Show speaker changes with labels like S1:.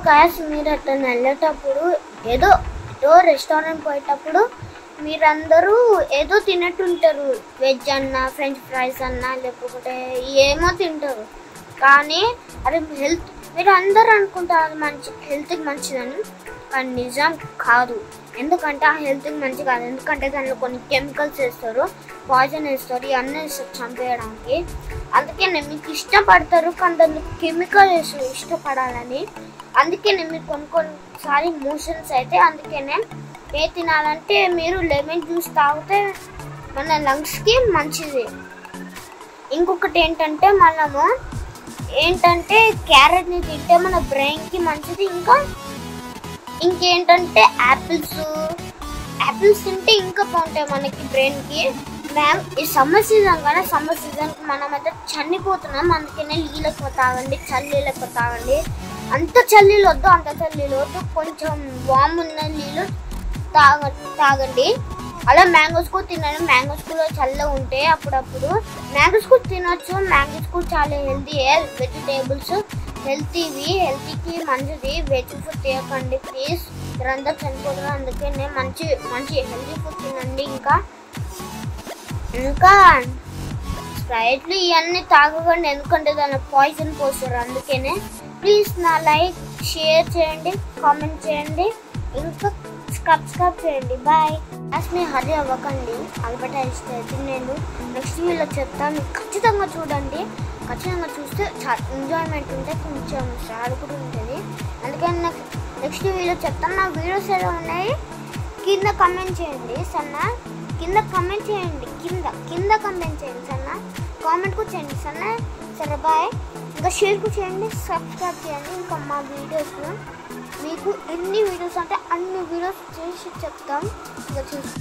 S1: Guys మీరు అట్లా వెళ్ళేటప్పుడు ఏదో రెస్టారెంట్ పోయేటప్పుడు మీరందరూ ఏదో తినట్టుంటారు. వెజ్ అన్నా ఫ్రెంచ్ ఫ్రైస్ అన్నా లేకపోతే ఏమో తింటారు. కానీ అది హెల్త్ మీరు అందరూ అనుకుంటారు అది హెల్త్కి మంచిదని, కానీ నిజం కాదు. ఎందుకంటే ఆ హెల్త్కి మంచి కాదు. ఎందుకంటే దానిలో కొన్ని కెమికల్స్ వేస్తారు, పాయిజన్ వేస్తారు, ఇవన్నీ వేస్తారు చంపేయడానికి. అందుకనే మీకు ఇష్టపడతారు కానీ దాన్ని కెమికల్ వేస్తారు ఇష్టపడాలని. అందుకనే మీరు కొన్నిసారి మోషన్స్ అయితే అందుకనే ఏ తినాలంటే మీరు లెమన్ జ్యూస్ తాగితే మన లంగ్స్కి మంచిది. ఇంకొకటి ఏంటంటే క్యారెట్ని తింటే మన బ్రెయిన్కి మంచిది. ఇంకేంటంటే యాపిల్స్ తింటే ఇంకా బాగుంటాయి మనకి బ్రెయిన్కి. ఈ సమ్మర్ సీజన్ కానీ సమ్మర్ సీజన్కి మనమైతే చనిపోతున్నాం. అందుకనే నీళ్ళు ఎక్కువ తాగండి, చల్లీళ్ళు ఎక్కువ తాగండి. అంత చల్లీలు వద్దు, కొంచెం వామ్ ఉన్న నీళ్ళు తాగండి. అలా మ్యాంగోస్ కూడా తినండి. మ్యాంగోస్ కూడా చల్లగా ఉంటాయి. అప్పుడప్పుడు మ్యాంగోస్ కూడా తినొచ్చు. మ్యాంగోస్ కూడా చాలా హెల్తీ. వెజిటేబుల్స్ హెల్తీకి మంచిది. వెజ్ ఫుడ్ తినకండి ప్లీజ్, మీరందరూ చనిపోతున్నారు. అందుకనే మంచి హెల్తీ ఫుడ్ తినండి. ఇంకా స్ప్రైట్లు ఇవన్నీ తాగకండి, ఎందుకంటే దాని పాయిజన్ పోస్తారు. అందుకనే ప్లీజ్ నా లైక్ షేర్ చేయండి, కామెంట్ చేయండి, ఇంకా సబ్స్క్రైబ్ చేయండి. బాయ్. మీ హరి అవ్వకండి. అడ్వర్టైజ్ అయితే నేను నెక్స్ట్ వీడియోలో చెప్తాను. ఖచ్చితంగా చూడండి. ఖచ్చితంగా చూస్తే చాలా ఎంజాయ్మెంట్ ఉంటుంది, కొంచెం సాడ్ కూడా ఉంటుంది. అందుకని నాకు నెక్స్ట్ వీడియో చెప్తాను. నా వీడియోస్ ఎలా ఉన్నాయి కింద కమెంట్ చేయండి సన్నా. కింద కమెంట్ చేయండి సన్నా. కామెంట్ కూడా చేయండి సన్నా. సరే బాయ్. ఇంకా షేర్ కూడా చేయండి, సబ్స్క్రైబ్ చేయండి. ఇంకా మా వీడియోస్లో మీకు ఎన్ని వీడియోస్ అంటే అన్ని వీడియోస్ చేసి చెప్తాం. ఇంకా చూసి